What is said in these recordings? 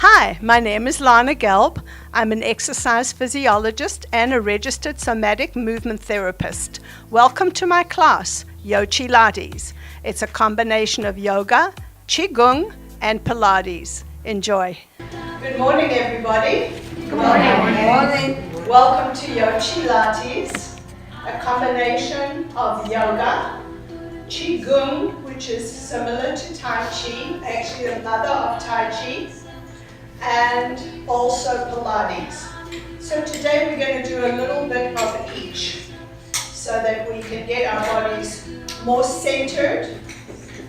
Hi, my name is Lana Gelb. I'm an exercise physiologist and a registered somatic movement therapist. Welcome to my class, Pilates. It's a combination of yoga, qigong, and Pilates. Enjoy. Good morning, everybody. Good morning. Welcome to Pilates, a combination of yoga, qigong, which is similar to Tai Chi, actually the mother of Tai Chi, and also Pilates. So today we're going to do a little bit of each so that we can get our bodies more centered,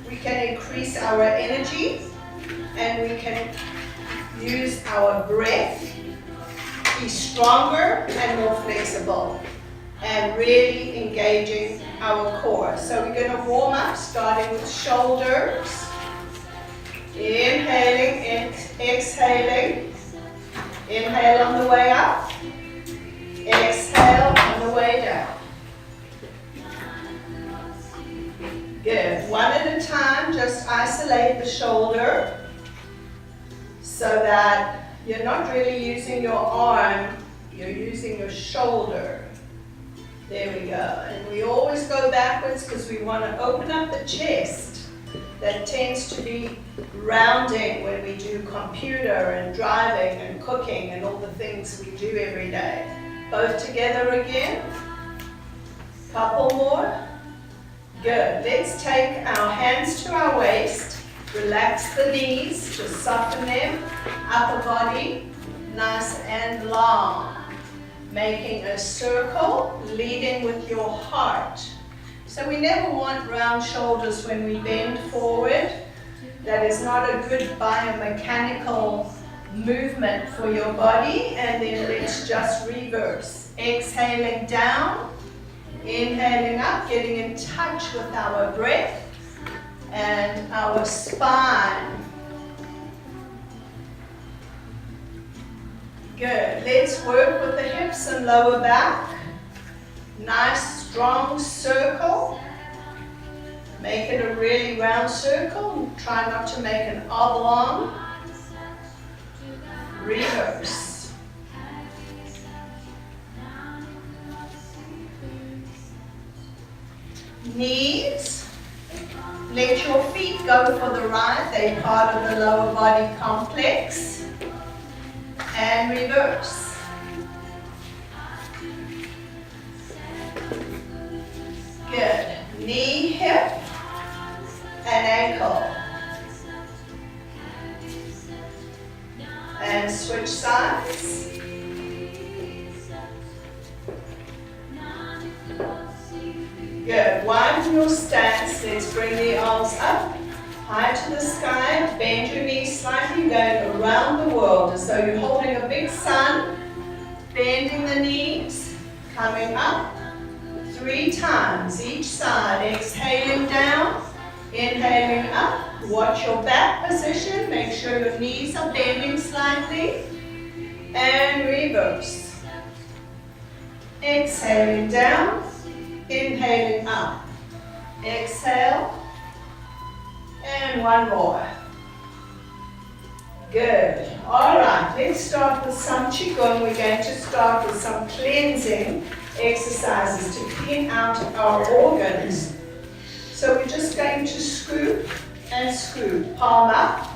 we can increase our energy, and we can use our breath, be stronger and more flexible, and really engaging our core. So we're going to warm up starting with shoulders. Inhaling and exhaling. Inhale on the way up. Exhale on the way down. Good. One at a time, just isolate the shoulder so that you're not really using your arm, you're using your shoulder. There we go. And we always go backwards because we want to open up the chest. That tends to be rounding when we do computer and driving and cooking and all the things we do every day. Both together again. Couple more. Good. Let's take our hands to our waist. Relax the knees. Just soften them. Upper body. Nice and long. Making a circle. Leading with your heart. So we never want round shoulders when we bend forward. That is not a good biomechanical movement for your body. And then let's just reverse. Exhaling down, inhaling up, getting in touch with our breath and our spine. Good. Let's work with the hips and lower back. Nice strong circle. Make it a really round circle. Try not to make an oblong. Reverse. Knees. Let your feet go for the ride. They're part of the lower body complex. And reverse. Good. Knee, hip, and ankle. And switch sides. Good. Widen your stance. Let's bring the arms up, high to the sky. Bend your knees slightly, going around the world as though you're holding a big sun. Bending the knees, coming up. 3 times each side. Exhaling down, inhaling up. Watch your back position. Make sure your knees are bending slightly. And reverse. Exhaling down, inhaling up. Exhale. And one more. Good. All right, let's start with some qigong. We're going to start with some cleansing exercises to clean out our organs. So we're just going to scoop and scoop. Palm up,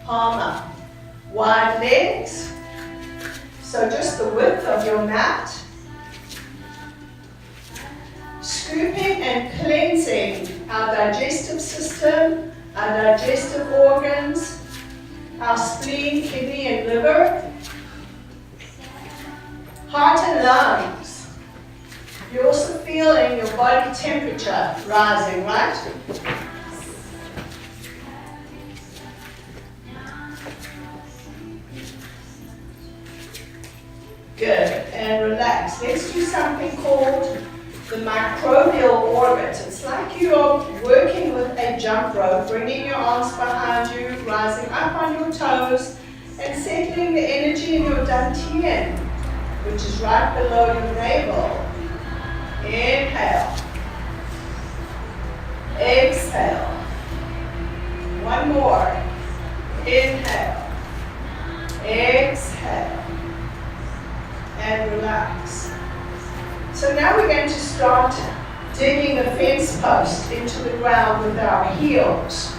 palm up. Wide legs. So just the width of your mat. Scooping and cleansing our digestive system, our digestive organs, our spleen, kidney, and liver, heart and lungs. You're also feeling your body temperature rising, right? Good, and relax. Let's do something called the microbial orbit. It's like you're working with a jump rope, bringing your arms behind you, rising up on your toes, and settling the energy in your dantian, which is right below your navel. Inhale. Exhale. One more. Inhale. So now we're going to start digging a fence post into the ground with our heels.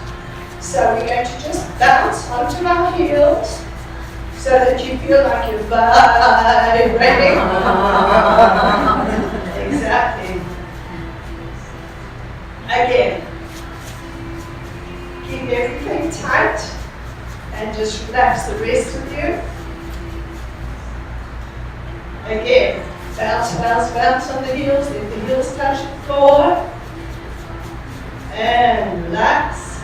So we're going to just bounce onto our heels so that you feel like you're vibrating. Exactly. Again, keep everything tight and just relax the rest of you. Again, bounce, bounce, bounce on the heels. Let the heels touch the floor. And relax.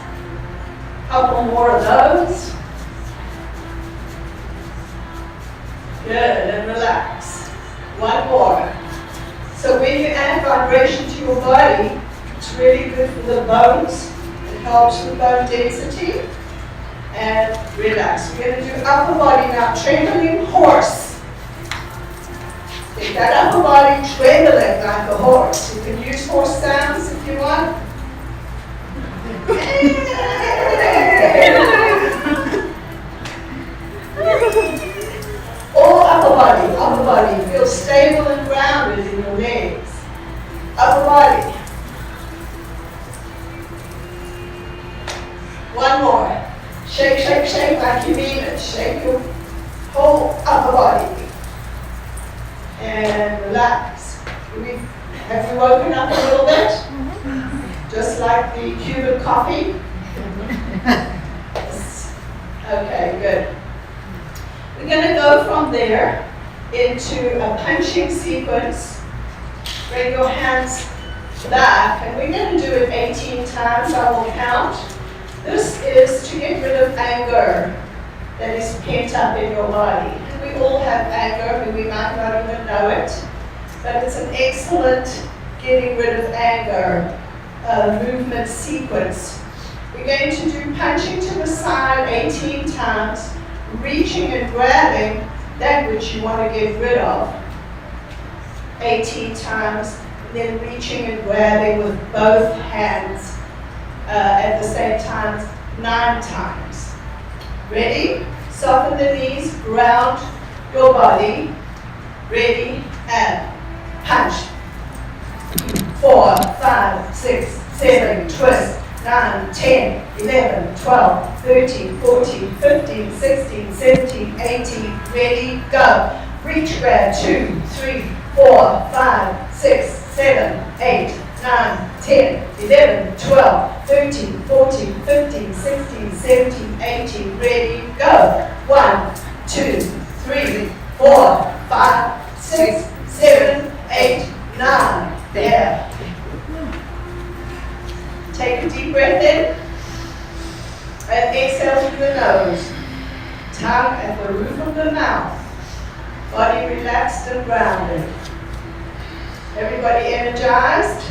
Couple more of those. Good, and relax. One more. So when you add vibration to your body, it's really good for the bones. It helps with bone density. And relax. We're going to do upper body now. Trembling horse. Take that upper body trembling like a horse. You can use horse sounds if you want. All upper body. Feel stable and grounded in your legs. Upper body. One more. Shake, shake, shake like you mean it. Shake your whole upper body. And relax. Have you woken up a little bit? Just like the Cuban coffee? Okay, good. We're going to go from there into a punching sequence. Bring your hands back, and we're going to do it 18 times. I will count. This is to get rid of anger that is pent up in your body. We all have anger, and we might not even know it, but it's an excellent getting rid of anger movement sequence. We're going to do punching to the side 18 times, reaching and grabbing that which you want to get rid of 18 times, and then reaching and grabbing with both hands at the same time 9 times. Ready? Soften the knees, ground your body. Ready, and punch. 4, 5, 6, 7, twist. 9, 10, 11, 12, 13, 14, 15, 16, 17, 18. Ready, go. Reach, grab. 2, 3, 4, 5, 6, 7, 8, 9, 10, 11, 12, 13, 14, 15, 16, 17, 18. Ready, go. 1, 2, 3, 4, 5, 6, 7, 8, 9. There. Take a deep breath in and exhale through the nose. Tongue at the roof of the mouth. Body relaxed and grounded. Everybody energized?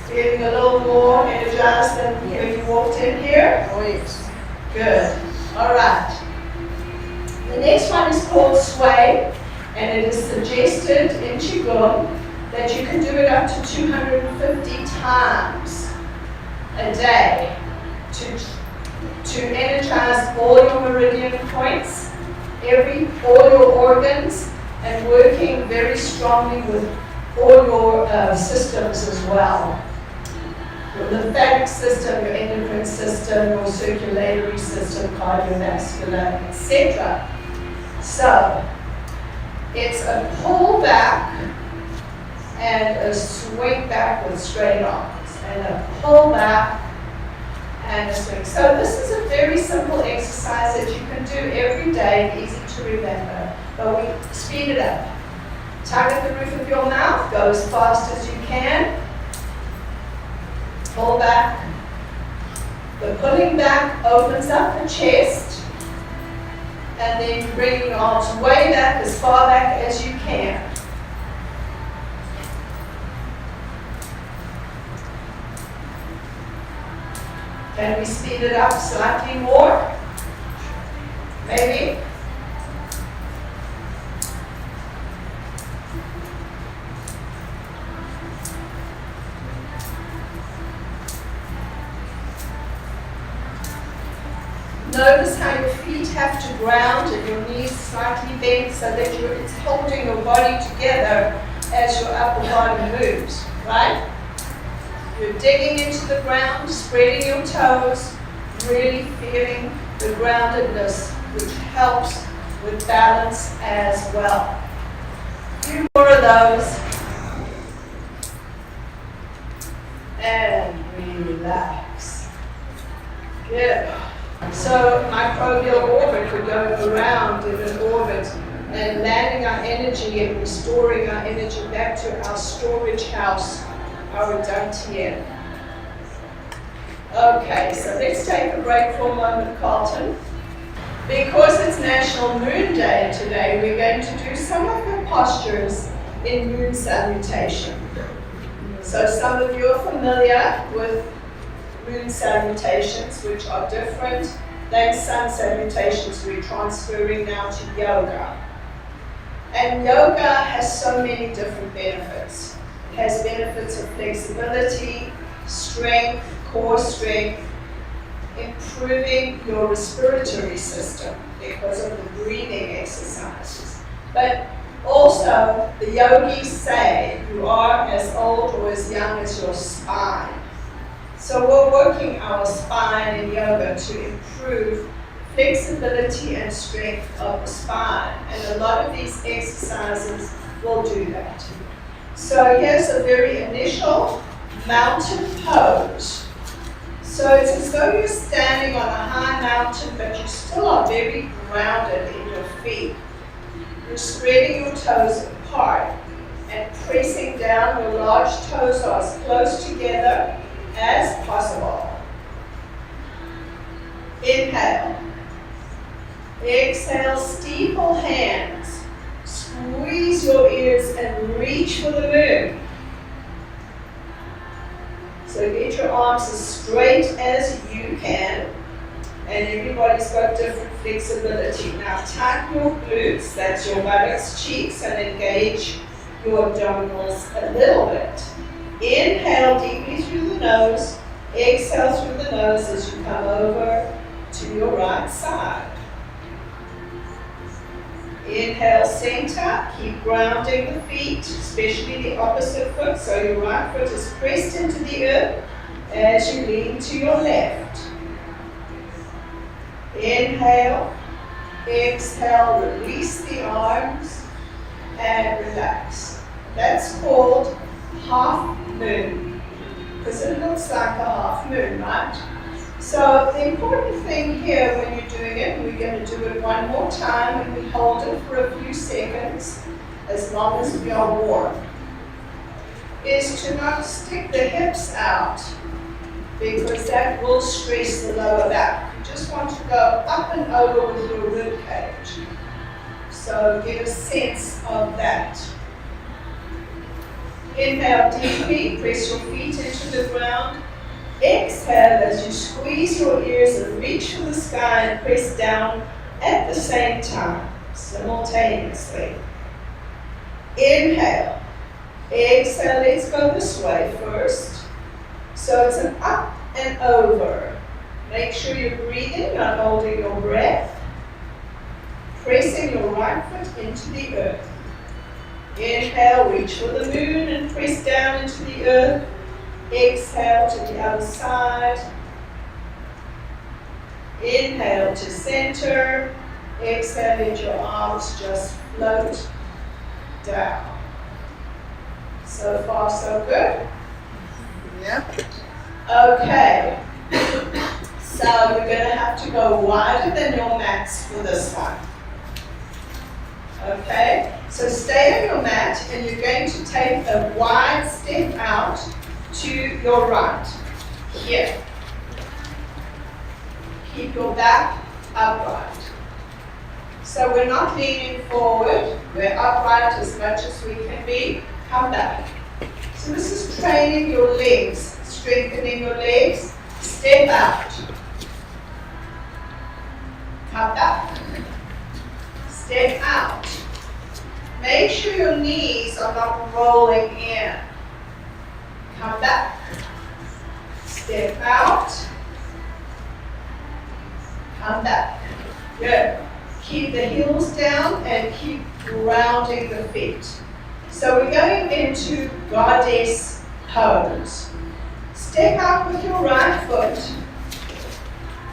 Feeling a little more energized than when you walked in here? Oh, yes. Good. All right. The next one is called sway, and it is suggested in Qigong that you can do it up to 250 times a day to energize all your meridian points, all your organs, and working very strongly with all your systems as well. Your lymphatic system, your endocrine system, your circulatory system, cardiovascular, etc. So, it's a pull back and a swing back with straight arms, and a pull back and a swing. So this is a very simple exercise that you can do every day, easy to remember, but we speed it up. Tongue at the roof of your mouth, go as fast as you can. Pull back. The pulling back opens up the chest, and then you bring your arms way back, as far back as you can. Can we speed it up slightly more? Maybe? Notice how your feet have to ground and your knees slightly bent so that it's holding your body together as your upper body moves, right? You're digging into the ground, spreading your toes, really feeling the groundedness, which helps with balance as well. A few more of those. And relax. Good. So microbial orbit, we're going around in an orbit and landing our energy and restoring our energy back to our storage house, our dantian. Okay, so let's take a break for a moment, Carlton. Because it's National Moon Day today, we're going to do some of the postures in moon salutation. So some of you are familiar with moon salutations, which are different than sun salutations. We're transferring now to yoga. And yoga has so many different benefits. It has benefits of flexibility, strength, core strength, improving your respiratory system because of the breathing exercises. But also, the yogis say you are as old or as young as your spine. So we're working our spine in yoga to improve flexibility and strength of the spine. And a lot of these exercises will do that. So here's a very initial mountain pose. So it's as though you're standing on a high mountain, but you still are very grounded in your feet. You're spreading your toes apart and pressing down. Your large toes are as close together as possible. Inhale. Exhale, steeple hands. Squeeze your ears and reach for the moon. So get your arms as straight as you can. And everybody's got different flexibility. Now tighten your glutes, that's your buttocks, cheeks, and engage your abdominals a little bit. Inhale deeply through the nose. Exhale through the nose as you come over to your right side. Inhale, center. Keep grounding the feet, especially the opposite foot. So your right foot is pressed into the earth as you lean to your left. Inhale, exhale, release the arms and relax. That's called half moon because it looks like a half moon, right? So the important thing here when you're doing it, we're going to do it one more time and we hold it for a few seconds as long as we are warm, is to not stick the hips out because that will stress the lower back. You just want to go up and over with your rib cage. So get a sense of that. Inhale deeply, press your feet into the ground. Exhale as you squeeze your ears and reach for the sky and press down at the same time, simultaneously. Inhale. Exhale, let's go this way first. So it's an up and over. Make sure you're breathing, not holding your breath. Pressing your right foot into the earth. Inhale, reach for the moon and press down into the earth. Exhale to the other side. Inhale to center. Exhale, let your arms just float down. So far, so good? Yep. Okay. So we're going to have to go wider than your mats for this one. Okay? So stay on your mat and you're going to take a wide step out to your right, here. Keep your back upright. So we're not leaning forward, we're upright as much as we can be. Come back. So this is training your legs, strengthening your legs. Step out. Come back. Step out. Make sure your knees are not rolling in. Come back. Step out. Come back. Good. Keep the heels down and keep grounding the feet. So we're going in into goddess pose. Step out with your right foot,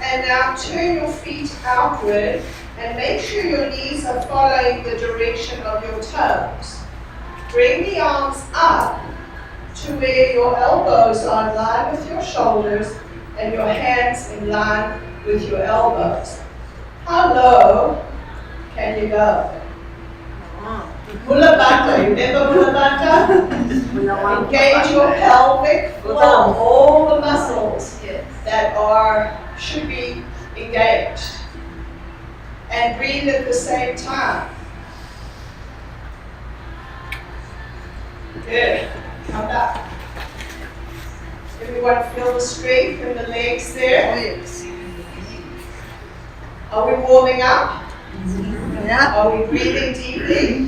and now turn your feet outward, and make sure your knees are following the direction of your toes. Bring the arms up to where your elbows are in line with your shoulders, and your hands in line with your elbows. How low can you go? Mula Bata, you remember Mula Bata? Engage your pelvic floor, all the muscles that should be engaged. And breathe at the same time. Good. Come back. Everyone feel the strength in the legs there? Are we warming up? Yeah. Are we breathing deeply?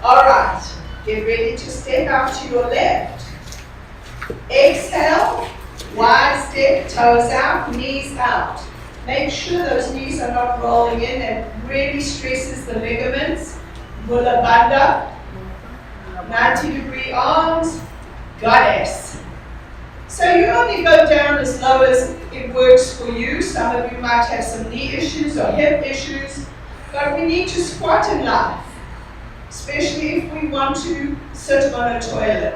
Alright, get ready to step out to your left. Exhale, wide step, toes out, knees out. Make sure those knees are not rolling in, and really stresses the ligaments. Mula Bandha, 90-degree arms, goddess. So you only go down as low as it works for you. Some of you might have some knee issues or hip issues, but we need to squat in life, especially if we want to sit on a toilet.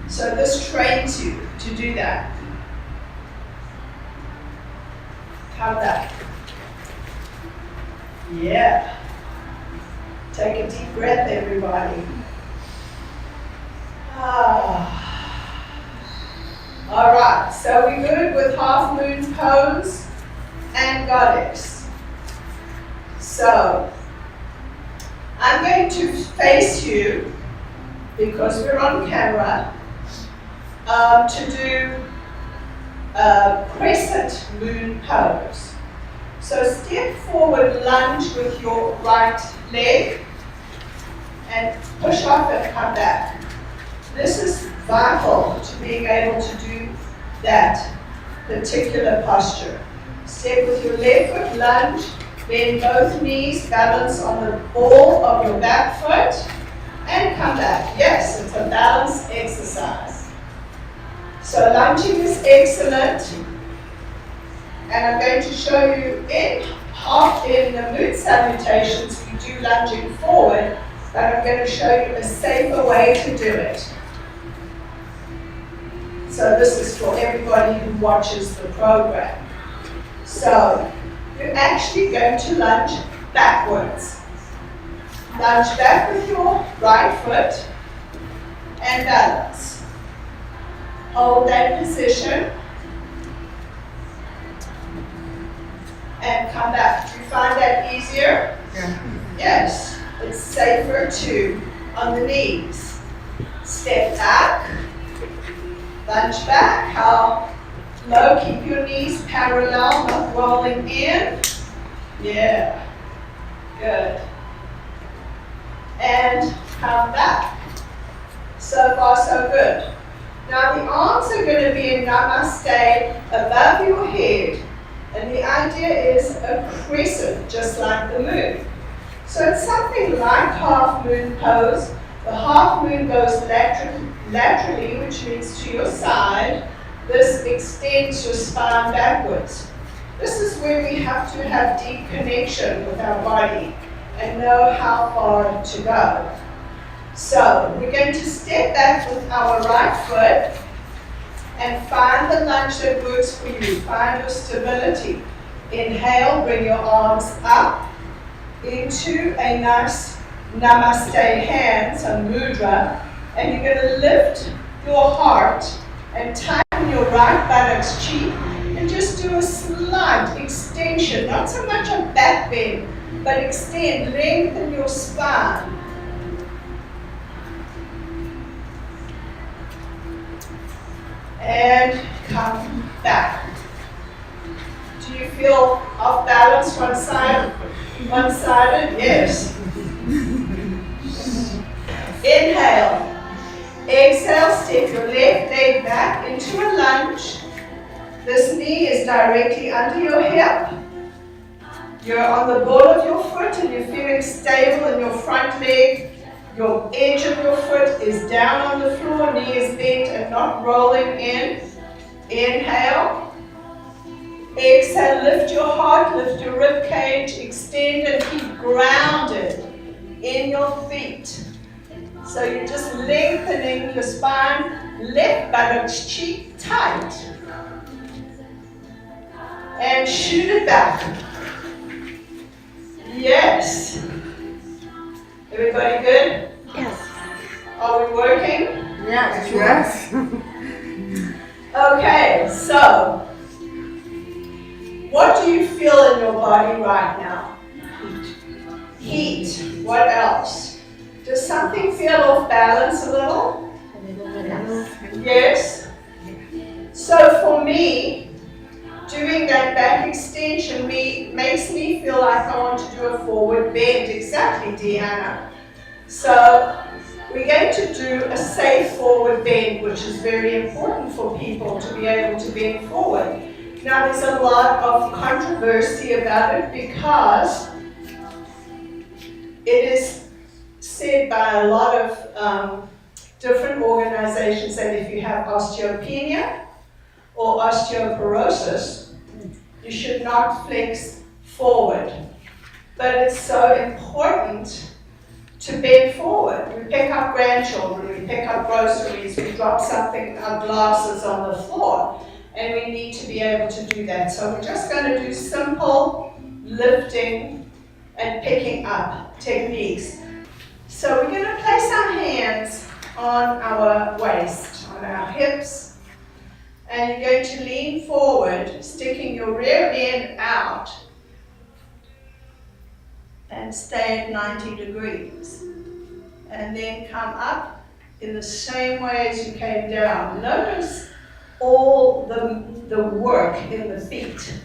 So this trains you to do that. Come back. Yeah. Take a deep breath, everybody. All right, so we're good with half moon pose and goddess. So I'm going to face you, because we're on camera, to do a crescent moon pose. So step forward, lunge with your right leg, and push off and come back. This is vital to being able to do that particular posture. Step with your left foot, lunge, bend both knees, balance on the ball of your back foot, and come back. Yes, it's a balance exercise. So lunging is excellent, and I'm going to show you in the moon salutations we do lunging forward, but I'm going to show you a safer way to do it. So this is for everybody who watches the program. So you're actually going to lunge backwards. Lunge back with your right foot and balance. Hold that position and come back. Do you find that easier? Yeah. Yes. It's safer too on the knees. Step back. Lunge back. How low? Keep your knees parallel, not rolling in. Yeah. Good. And come back. So far, so good. Now the arms are going to be in namaste above your head. And the idea is a crescent, just like the moon. So it's something like half moon pose. The half moon goes laterally, which means to your side. This extends your spine backwards. This is where we have to have deep connection with our body and know how far to go. So we're going to step back with our right foot and find the lunge that works for you. Find your stability. Inhale, bring your arms up into a nice namaste hand, so mudra, and you're going to lift your heart and tighten your right buttocks cheek and just do a slight extension, not so much a back bend, but extend, lengthen your spine. And come back. Do you feel off balance one-sided? Yes. Inhale. Exhale, step your left leg back into a lunge. This knee is directly under your hip. You're on the ball of your foot and you're feeling stable in your front leg. Your edge of your foot is down on the floor, knee is bent and not rolling in. Inhale. Exhale, lift your heart, lift your rib cage, extend and keep grounded in your feet. So you're just lengthening your spine, left buttocks, cheek tight. And shoot it back. Yes. Everybody good? Yes. Are we working? Yes. Yes. Okay, so what do you feel in your body right now? Heat. What else? Does something feel off balance a little? Yes. So for me, doing that back extension makes me feel like I want to do a forward bend. Exactly, Deanna. So we're going to do a safe forward bend, which is very important for people to be able to bend forward. Now there's a lot of controversy about it because it is said by a lot of different organizations that if you have osteopenia or osteoporosis, you should not flex forward. But it's so important to bend forward. We pick up grandchildren, we pick up groceries, we drop something, our glasses on the floor, and we need to be able to do that. So we're just going to do simple lifting and picking up techniques. So we're going to place our hands on our waist, on our hips, and you're going to lean forward, sticking your rear end out, and stay at 90 degrees. And then come up in the same way as you came down. Notice all the work in the feet.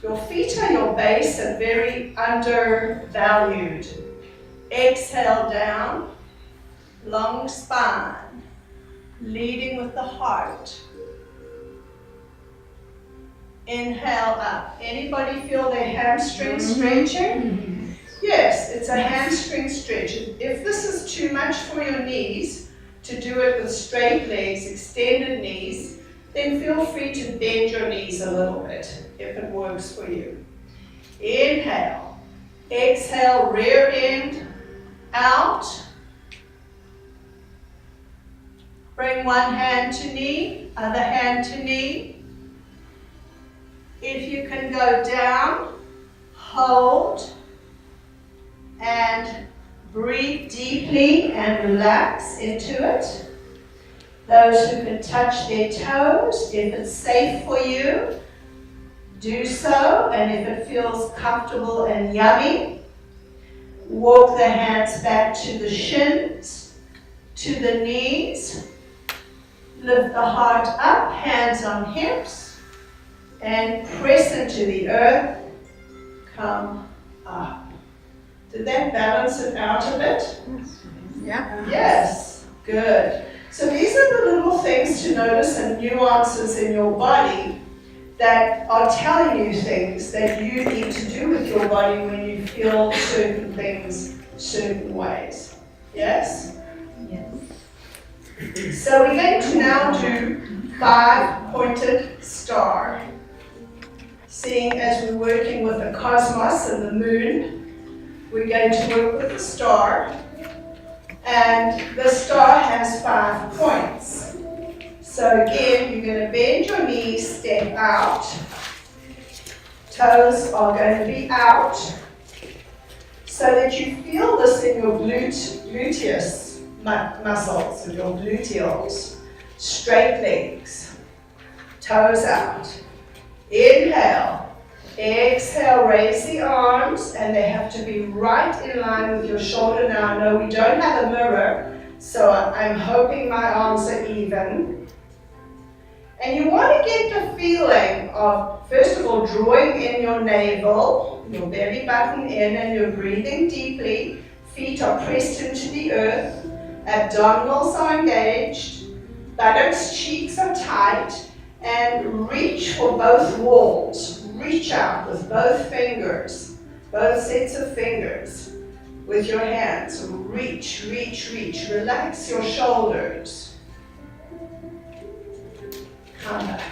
Your feet are your base and very undervalued. Exhale down, long spine, leading with the heart. Inhale up. Anybody feel their hamstring stretching? Yes, it's a hamstring stretch. If this is too much for your knees, to do it with straight legs, extended knees, then feel free to bend your knees a little bit if it works for you. Inhale. Exhale, rear end out. Bring one hand to knee, other hand to knee. If you can go down, hold, and breathe deeply and relax into it. Those who can touch their toes, if it's safe for you, do so, and if it feels comfortable and yummy, walk the hands back to the shins, to the knees, lift the heart up, hands on hips, and press into the earth, come up. Did that balance it out a bit? Yeah. Yes, good. So these are the little things to notice and nuances in your body that are telling you things that you need to do with your body when you feel certain things certain ways. Yes? Yes. So we're going to now do 5-pointed star. Seeing as we're working with the cosmos and the moon, we're going to work with the star. And the star has 5 points. So again, you're going to bend your knees, step out. Toes are going to be out. So that you feel this in your gluteus muscles, and your gluteals. Straight legs. Toes out. Inhale. Exhale, raise the arms, and they have to be right in line with your shoulder. Now, I know we don't have a mirror, so I'm hoping my arms are even. And you want to get the feeling of, first of all, drawing in your navel, your belly button in, and you're breathing deeply. Feet are pressed into the earth. Abdominals are engaged. Buttocks, cheeks are tight. And reach for both walls. Reach out with both fingers, both sets of fingers. with your hands. Reach, reach, reach. Relax your shoulders. Come back.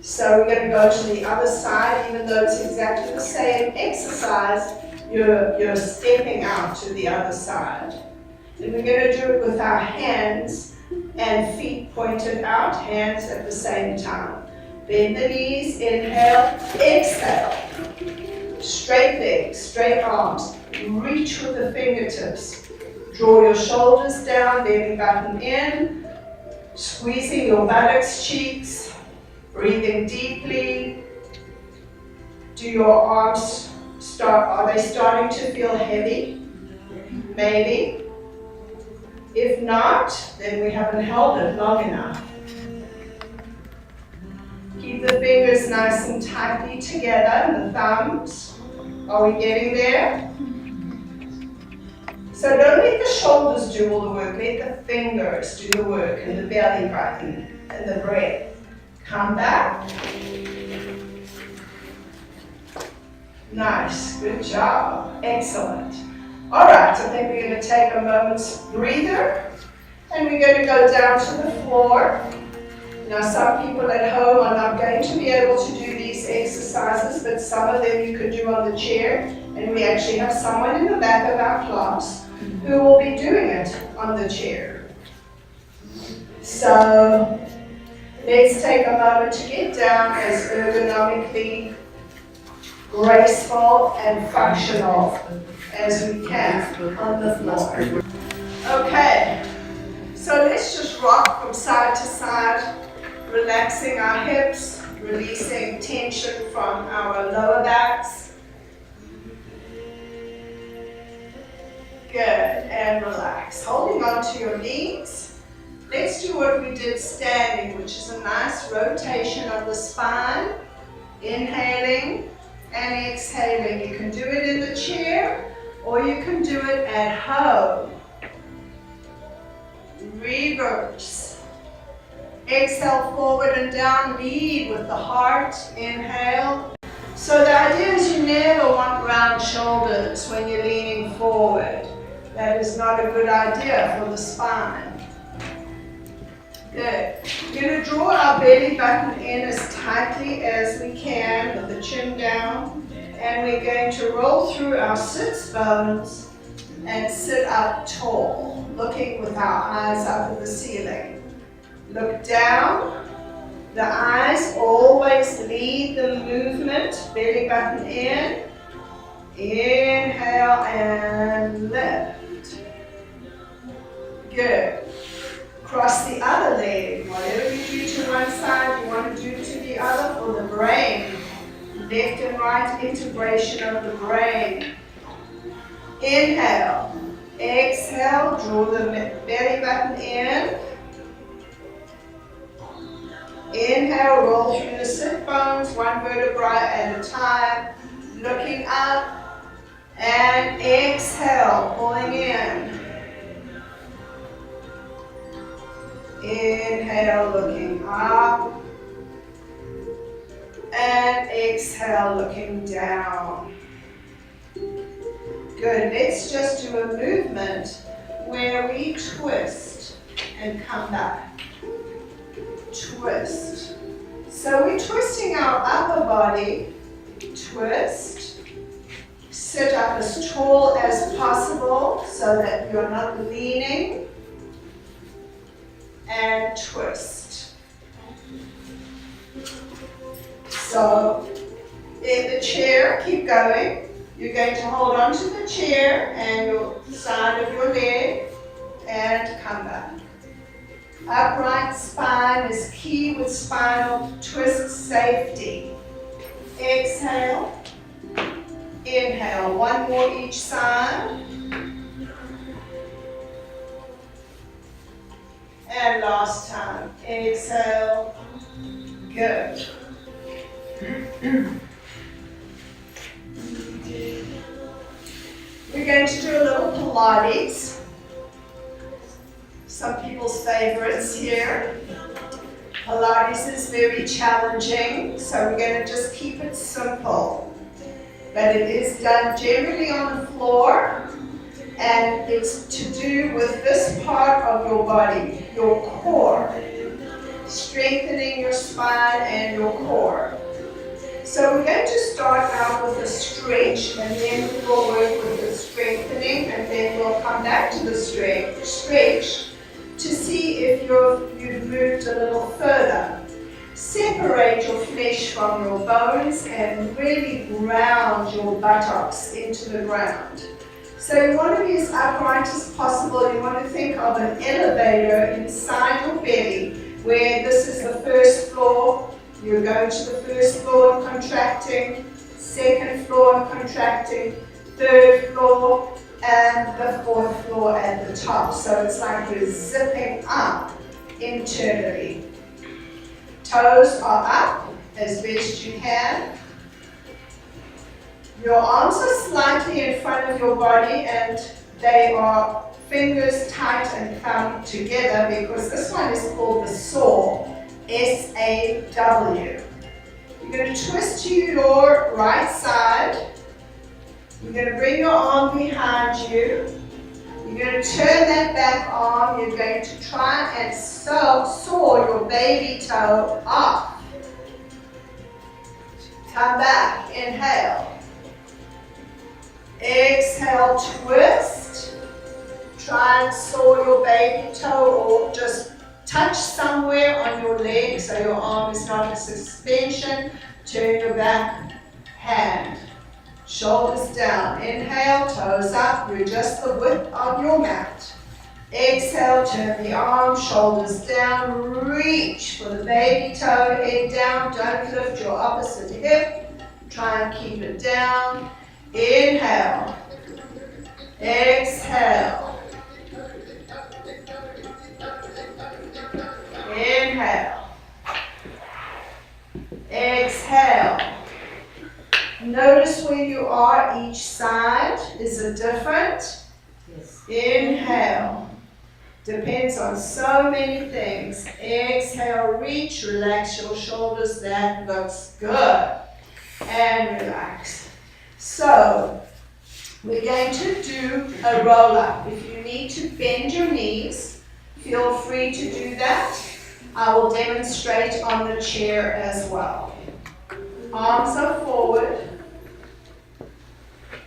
So we're going to go to the other side, even though it's exactly the same exercise, you're stepping out to the other side. And we're going to do it with our hands and feet pointed out, hands at the same time. Bend the knees, inhale, exhale. Straight legs, straight arms. Reach with the fingertips. Draw your shoulders down, belly button in. Squeezing your buttocks, cheeks. Breathing deeply. Do your arms are they starting to feel heavy? Maybe. If not, then we haven't held it long enough. Keep the fingers nice and tightly together, and the thumbs. Are we getting there? So don't let the shoulders do all the work, let the fingers do the work, and the belly button, and the breath. Come back. Nice, good job, excellent. All right, I think we're going to take a moment's breather, and we're going to go down to the floor. Now, some people at home are not going to be able to do these exercises, but some of them you could do on the chair, and we actually have someone in the back of our class who will be doing it on the chair. So, let's take a moment to get down as ergonomically graceful and functional as we can on the floor. Okay, so let's just rock from side to side, relaxing our hips, releasing tension from our lower backs. Good, and relax. Holding on to your knees. Let's do what we did standing, which is a nice rotation of the spine. Inhaling and exhaling. You can do it in the chair or you can do it at home. Reverse. Exhale forward and down. Lead with the heart. Inhale. So the idea is you never want round shoulders when you're leaning forward. That is not a good idea for the spine. Good. We're going to draw our belly button in as tightly as we can with the chin down. And we're going to roll through our sits bones and sit up tall, looking with our eyes up at the ceiling. Look down. The eyes always lead the movement. Belly button in. Inhale and lift. Good. Cross the other leg. Whatever you do to one side, you want to do to the other for the brain. Left and right integration of the brain. Inhale. Exhale. Draw the belly button in. Inhale. Roll through the sit bones, one vertebra at a time. Looking up. And exhale. Pulling in. Inhale, looking up, and exhale, looking down. Good, let's just do a movement where we twist and come back. Twist. So we're twisting our upper body, twist, sit up as tall as possible so that you're not leaning, and twist. So in the chair, keep going. You're going to hold on to the chair and your side of your leg and come back. Upright spine is key with spinal twist safety. Exhale. Inhale. One more each side. And last time. Exhale. Good. We're going to do a little Pilates. Some people's favorites here. Pilates is very challenging, so we're going to just keep it simple. But it is done generally on the floor, and it's to do with this part of your body, your core, strengthening your spine and your core. So we're going to start out with a stretch, and then we'll work with the strengthening, and then we'll come back to the stretch to see if you've moved a little further. Separate your flesh from your bones and really ground your buttocks into the ground. So you want to be as upright as possible. You want to think of an elevator inside your belly, where this is the first floor. You're going to the first floor and contracting, second floor and contracting, third floor, and the fourth floor at the top. So it's like you're zipping up internally. Toes are up as best you can. Your arms are slightly in front of your body, and they are fingers tight and thumb together, because this one is called the saw, S-A-W. You're going to twist to your right side. You're going to bring your arm behind you. You're going to turn that back arm. You're going to try and saw your baby toe off. Come back. Inhale. Exhale, twist. Try and saw your baby toe, or just touch somewhere on your leg so your arm is not in suspension. Turn your back hand. Shoulders down. Inhale, toes up. Readjust the width of your mat. Exhale, turn the arm, shoulders down. Reach for the baby toe, head down. Don't lift your opposite hip. Try and keep it down. Inhale. Exhale. Inhale. Exhale. Notice where you are. Each side is a different. Yes. Inhale. Depends on so many things. Exhale, reach, relax your shoulders. That looks good. And relax. So, we're going to do a roll up. If you need to bend your knees, feel free to do that. I will demonstrate on the chair as well. Arms are forward.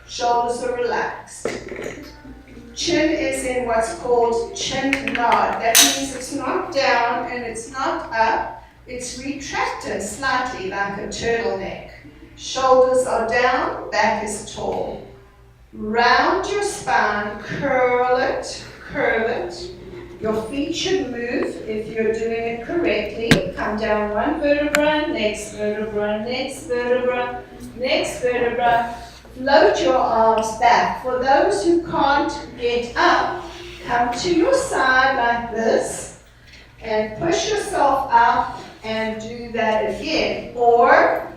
Shoulders are relaxed. Chin is in what's called chin nod. That means it's not down and it's not up. It's retracted slightly like a turtleneck. Shoulders are down, back is tall. Round your spine, curl it, curve it. Your feet should move if you're doing it correctly. Come down one vertebra, next vertebra, next vertebra, next vertebra. Float your arms back. For those who can't get up, come to your side like this and push yourself up and do that again. Or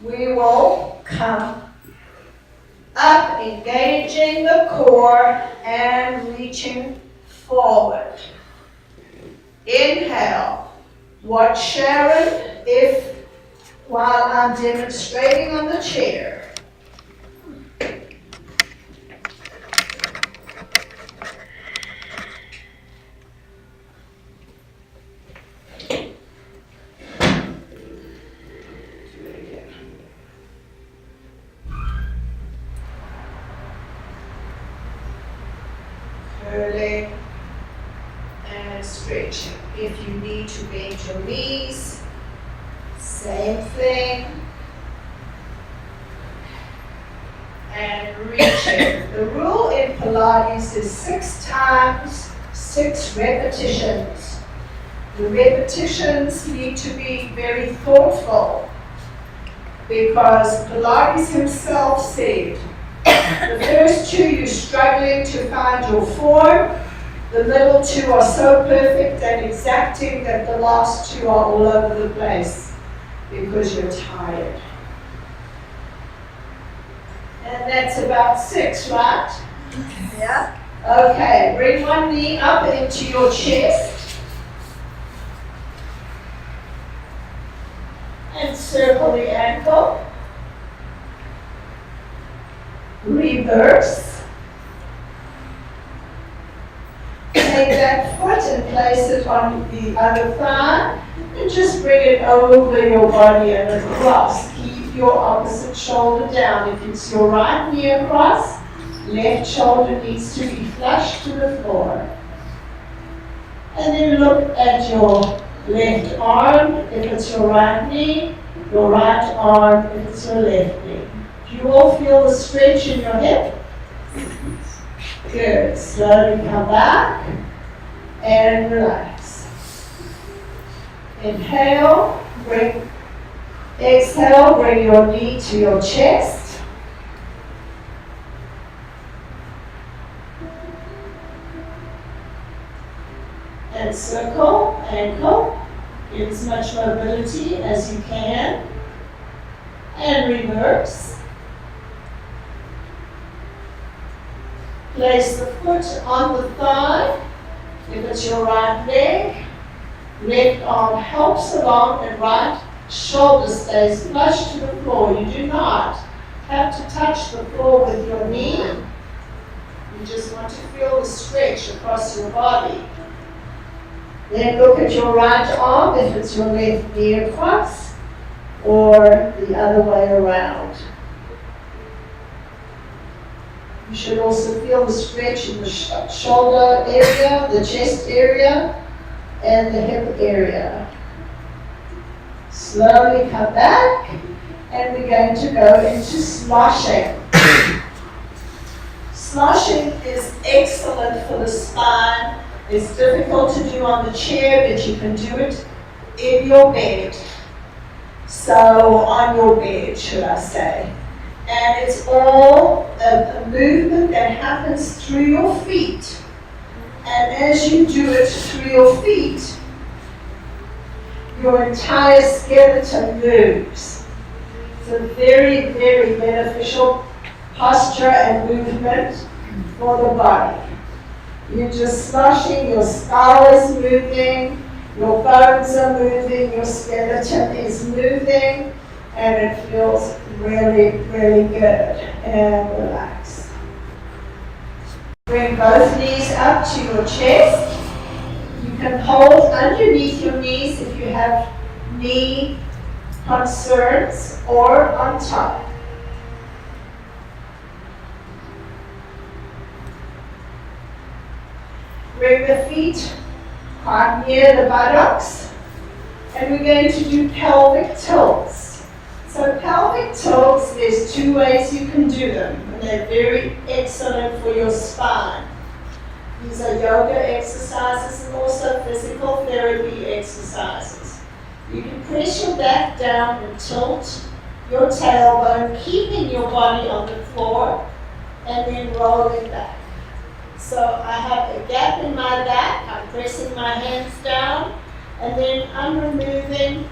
we will come up, engaging the core and reaching forward. Inhale. Watch Sharon while I'm demonstrating on the chair. Curling and stretching. If you need to bend your knees, same thing. And reaching. The rule in Pilates is 6 times 6 repetitions. The repetitions need to be very thoughtful, because Pilates himself said, the first 2 you're struggling to find your form. The middle 2 are so perfect and exacting that the last 2 are all over the place because you're tired. And that's about 6, right? Yeah. Okay, bring one knee up into your chest. circle the ankle, reverse, take that foot and place it on the other thigh, and just bring it over your body and across. Keep your opposite shoulder down. If it's your right knee across, left shoulder needs to be flush to the floor. And then look at your left arm, if it's your right knee, your right arm, if it's your left knee. Do you all feel the stretch in your hip? Good. Slowly come back and relax. Inhale, exhale, bring your knee to your chest. And circle, ankle, get as much mobility as you can. And reverse. Place the foot on the thigh. If it's your right leg, left arm helps along and right shoulder stays flush to the floor. You do not have to touch the floor with your knee. You just want to feel the stretch across your body. Then look at your right arm, if it's your left knee across, or the other way around. You should also feel the stretch in the shoulder area, the chest area, and the hip area. Slowly come back, and we're going to go into sloshing. Sloshing is excellent for the spine. It's difficult to do on the chair, but you can do it in your bed. So, on your bed, should I say. And it's all a movement that happens through your feet. And as you do it through your feet, your entire skeleton moves. It's a very, very beneficial posture and movement for the body. You're just sloshing, your skull is moving, your bones are moving, your skeleton is moving, and it feels really, really good. And relax. Bring both knees up to your chest. You can hold underneath your knees if you have knee concerns, or on top. Bring the feet quite near the buttocks, and we're going to do pelvic tilts. So pelvic tilts, there's two ways you can do them, and they're very excellent for your spine. These are yoga exercises and also physical therapy exercises. You can press your back down and tilt your tailbone, keeping your body on the floor, and then rolling back. So I have a gap in my back, I'm pressing my hands down, and then I'm removing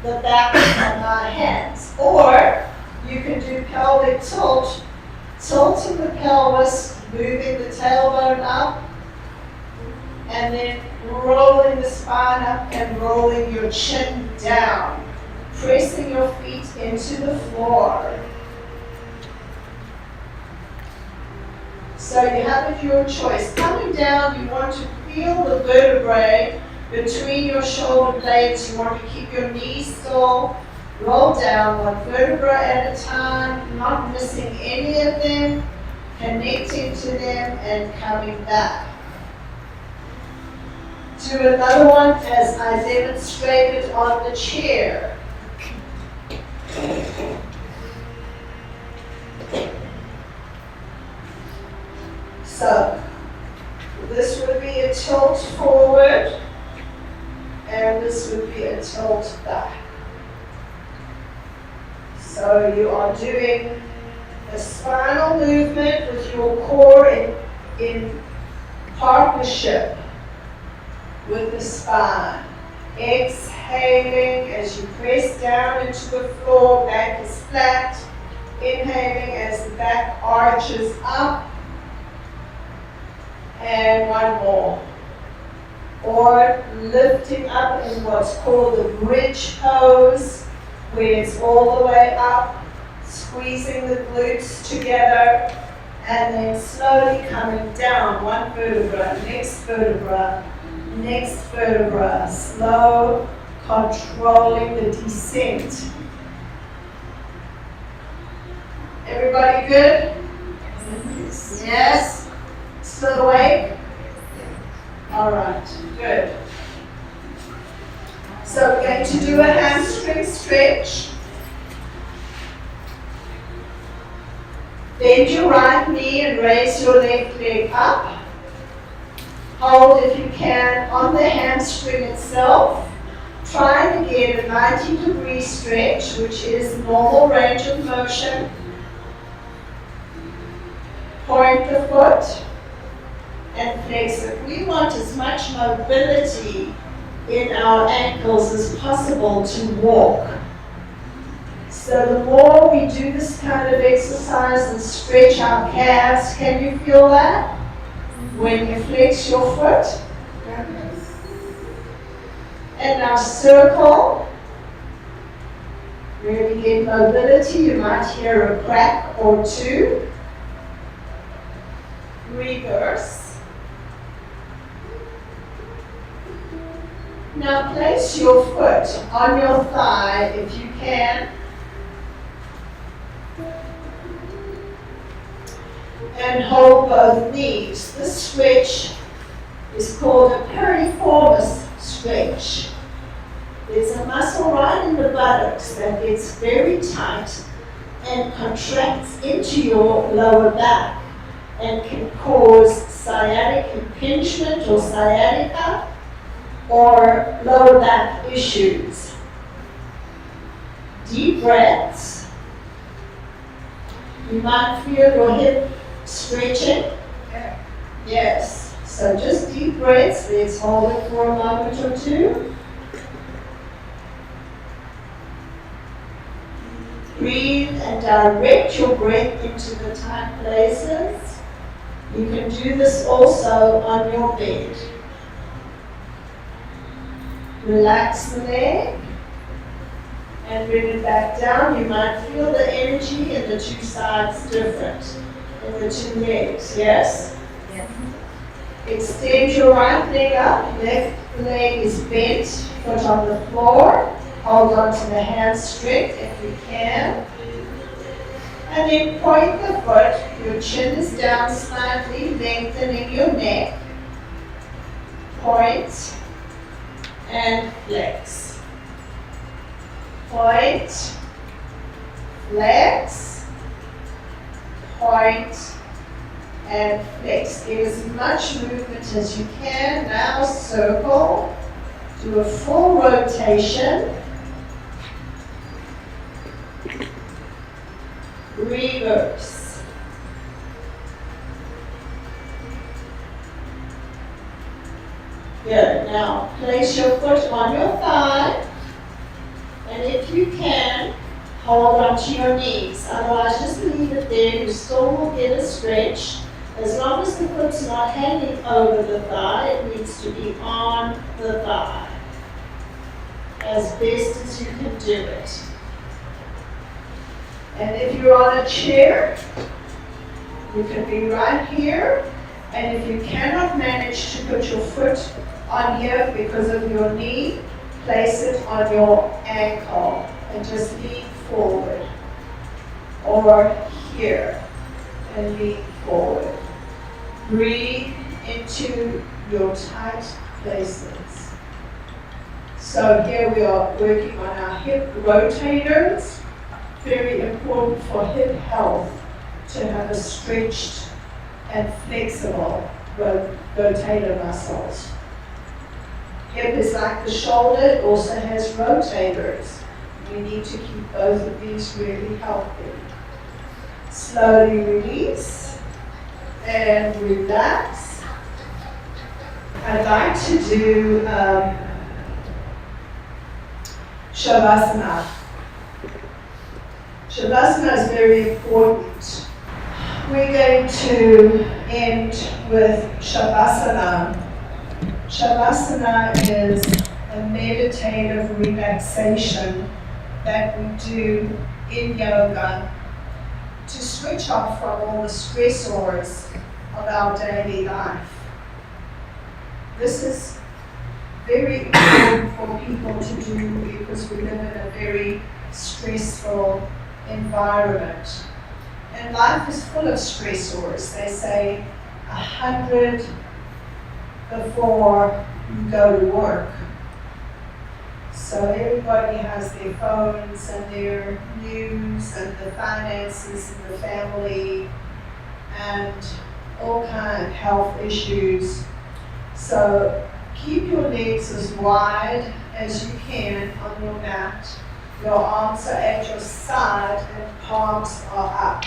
the back of my hands. Or you can do pelvic tilt, tilting the pelvis, moving the tailbone up, and then rolling the spine up and rolling your chin down, pressing your feet into the floor. So you have it your choice. Coming down, you want to feel the vertebrae between your shoulder blades. You want to keep your knees still. Roll down one vertebra at a time, not missing any of them, connecting to them and coming back. Do another one as I demonstrated on the chair. So, this would be a tilt forward, and this would be a tilt back. So you are doing a spinal movement with your core in partnership with the spine. Exhaling as you press down into the floor, back is flat. Inhaling as the back arches up. And one more. Or lifting up in what's called the bridge pose, where it's all the way up, squeezing the glutes together, and then slowly coming down one vertebra, next vertebra, next vertebra, slow, controlling the descent. Everybody good? Yes? Still awake? All right, good. So we're going to do a hamstring stretch. Bend your right knee and raise your left leg up. Hold, if you can, on the hamstring itself. Try and get a 90-degree stretch, which is normal range of motion. Point the foot and flex it. We want as much mobility in our ankles as possible to walk. So the more we do this kind of exercise and stretch our calves, can you feel that? When you flex your foot. And now circle. Really get mobility. You might hear a crack or two. Reverse. Now place your foot on your thigh if you can. And hold both knees. This stretch is called a piriformis stretch. There's a muscle right in the buttocks that gets very tight and contracts into your lower back and can cause sciatic impingement or sciatica or lower back issues. Deep breaths. You might feel your hip stretching. Yes. So just deep breaths. Let's hold it for a moment or two. Breathe and direct your breath into the tight places. You can do this also on your bed. Relax the leg and bring it back down. You might feel the energy in the two sides different, in the two legs, yes? Yeah. Extend your right leg up, left leg is bent, foot on the floor. Hold on to the hamstring if you can. And then point the foot, your chin is down slightly, lengthening your neck. Point and flex. Point, flex, point, and flex. Get as much movement as you can. Now circle. Do a full rotation. Reverse. Good. Now place your foot on your thigh, and if you can, hold onto your knees. Otherwise, just leave it there. You still will get a stretch. As long as the foot's not hanging over the thigh, it needs to be on the thigh as best as you can do it. And if you're on a chair, you can be right here. And if you cannot manage to put your foot on here because of your knee, place it on your ankle and just lean forward. Or here and lean forward. Breathe into your tight places. So here we are working on our hip rotators. Very important for hip health to have a stretched and flexible rotator muscles. Hip is like the shoulder, it also has rotators. We need to keep both of these really healthy. Slowly release and relax. I'd like to do Shavasana. Shavasana is very important. We're going to end with Shavasana. Shavasana is a meditative relaxation that we do in yoga to switch off from all the stressors of our daily life. This is very important for people to do because we live in a very stressful environment. And life is full of stressors. They say 100 before you go to work. So everybody has their phones and their news and the finances and the family and all kinds of health issues. So keep your legs as wide as you can on your mat. Your arms are at your side and palms are up.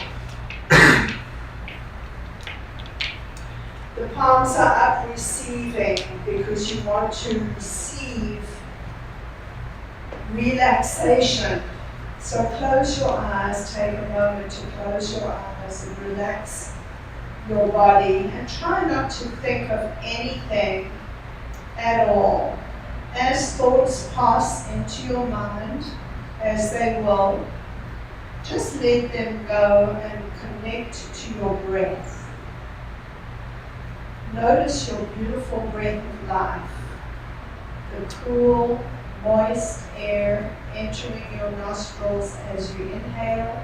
The palms are up receiving because you want to receive relaxation. So close your eyes, take a moment to close your eyes and relax your body and try not to think of anything at all. As thoughts pass into your mind, as they will, just let them go and connect to your breath. Notice your beautiful breath of life, the cool, moist air entering your nostrils as you inhale,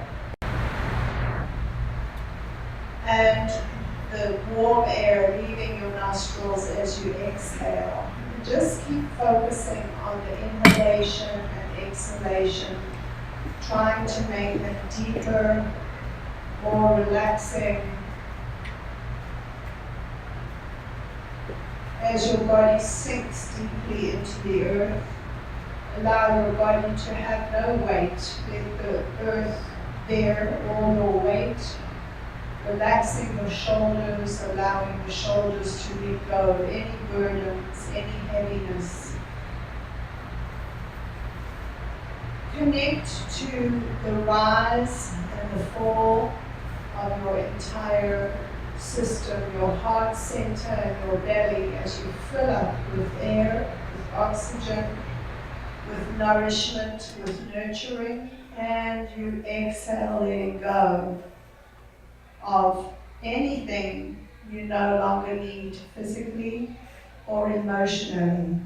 and the warm air leaving your nostrils as you exhale. Just keep focusing on the inhalation and exhalation, trying to make them deeper, more relaxing. As your body sinks deeply into the earth, allow your body to have no weight. Let the earth bear all your weight. Relaxing your shoulders, allowing the shoulders to let go of any burdens, any heaviness. Connect to the rise and the fall of your entire system, your heart center and your belly as you fill up with air, with oxygen, with nourishment, with nurturing, and you exhale, letting go of anything you no longer need physically or emotionally.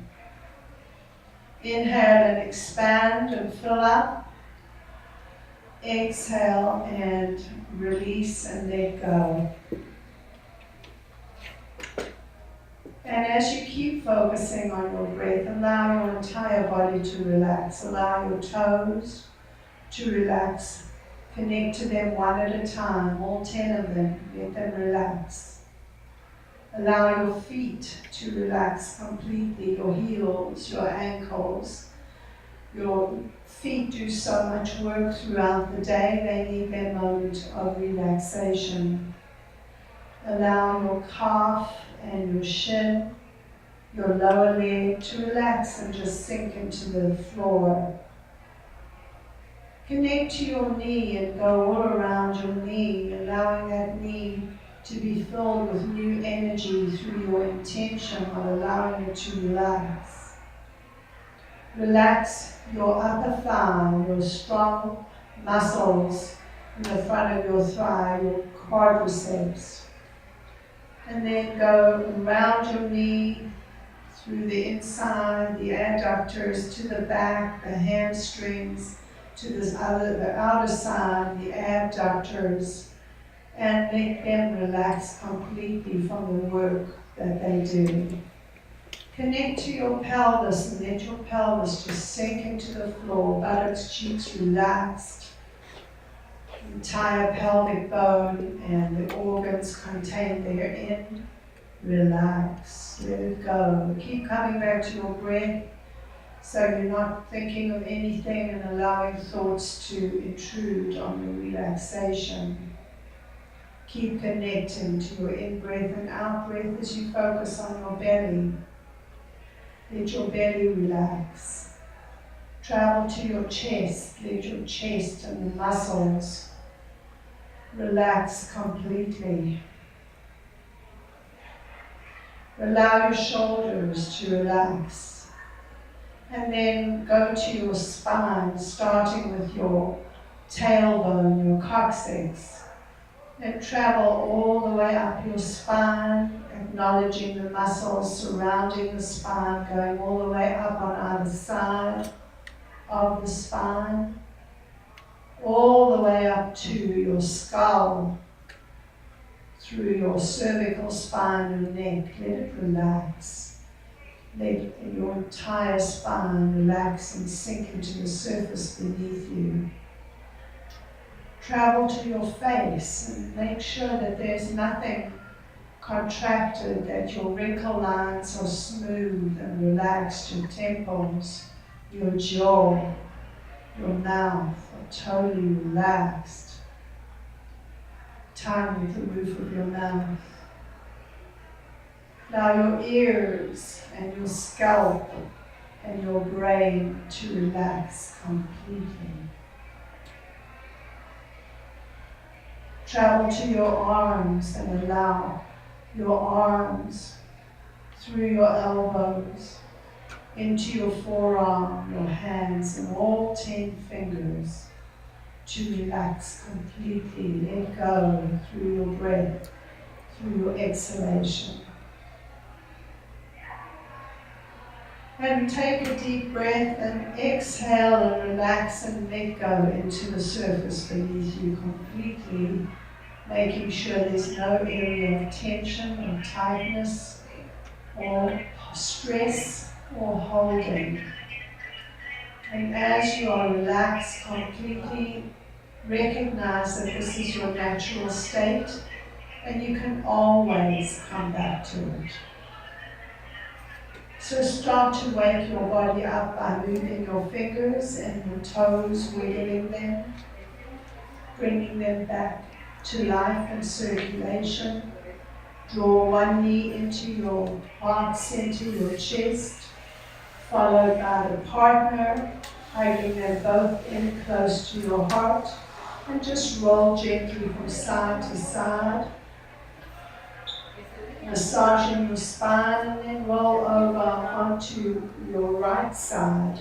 Inhale and expand and fill up. Exhale and release and let go. And as you keep focusing on your breath, allow your entire body to relax. Allow your toes to relax. Connect to them one at a time, all 10 of them. Let them relax. Allow your feet to relax completely, your heels, your ankles. Your feet do so much work throughout the day, they need their moment of relaxation. Allow your calf and your shin, your lower leg to relax and just sink into the floor. Connect to your knee and go all around your knee, allowing that knee to be filled with new energy through your intention of allowing it to relax. Relax your upper thigh, your strong muscles in the front of your thigh, your quadriceps. And then go around your knee, through the inside, the adductors, to the back, the hamstrings, to the outer side, the abductors, and let them relax completely from the work that they do. Connect to your pelvis and let your pelvis just sink into the floor, buttocks, cheeks relaxed, entire pelvic bone and the organs contained therein. Relax, let it go. Keep coming back to your breath so you're not thinking of anything and allowing thoughts to intrude on your relaxation. Keep connecting to your in-breath and out-breath as you focus on your belly. Let your belly relax. Travel to your chest. Let your chest and the muscles relax completely. Allow your shoulders to relax. And then go to your spine, starting with your tailbone, your coccyx. Then travel all the way up your spine, acknowledging the muscles surrounding the spine, going all the way up on either side of the spine, all the way up to your skull, through your cervical spine and neck. Let it relax. Let your entire spine relax and sink into the surface beneath you. Travel to your face and make sure that there's nothing contracted, that your wrinkle lines are smooth and relaxed, your temples, your jaw, your mouth are totally relaxed. Tongue at the roof of your mouth. Allow your ears and your scalp and your brain to relax completely. Travel to your arms and allow your arms through your elbows into your forearm, your hands, and all 10 fingers to relax completely. Let go through your breath, through your exhalation. And take a deep breath and exhale and relax and let go into the surface beneath you completely, making sure there's no area of tension or tightness or stress or holding. And as you are relaxed completely, recognize that this is your natural state and you can always come back to it. So start to wake your body up by moving your fingers and your toes, wiggling them, bringing them back to life and circulation. Draw one knee into your heart center, your chest, followed by the partner, hugging them both in close to your heart, and just roll gently from side to side. Massaging your spine, and then roll over onto your right side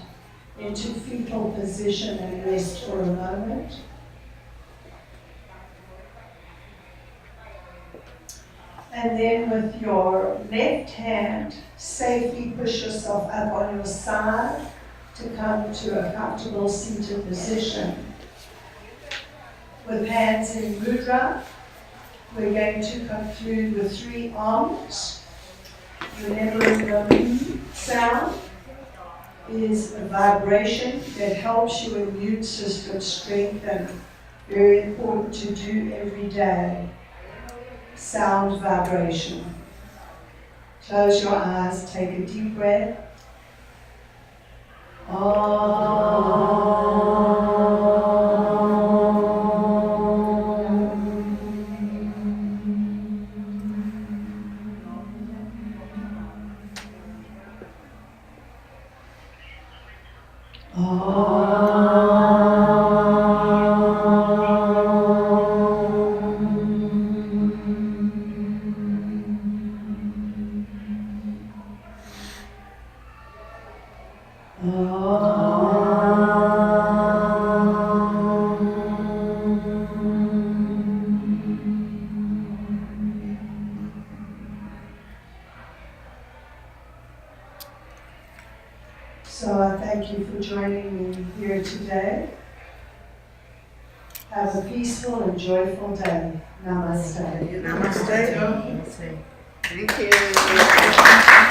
into fetal position and rest for a moment. And then with your left hand, safely push yourself up on your side to come to a comfortable seated position. With hands in mudra, we're going to conclude with 3 arms. Remembering the sound is a vibration that helps your immune system strengthen. Very important to do every day. Sound vibration. Close your eyes, take a deep breath. So I thank you for joining me here today. Have a peaceful and joyful day. Namaste. Namaste. Thank you.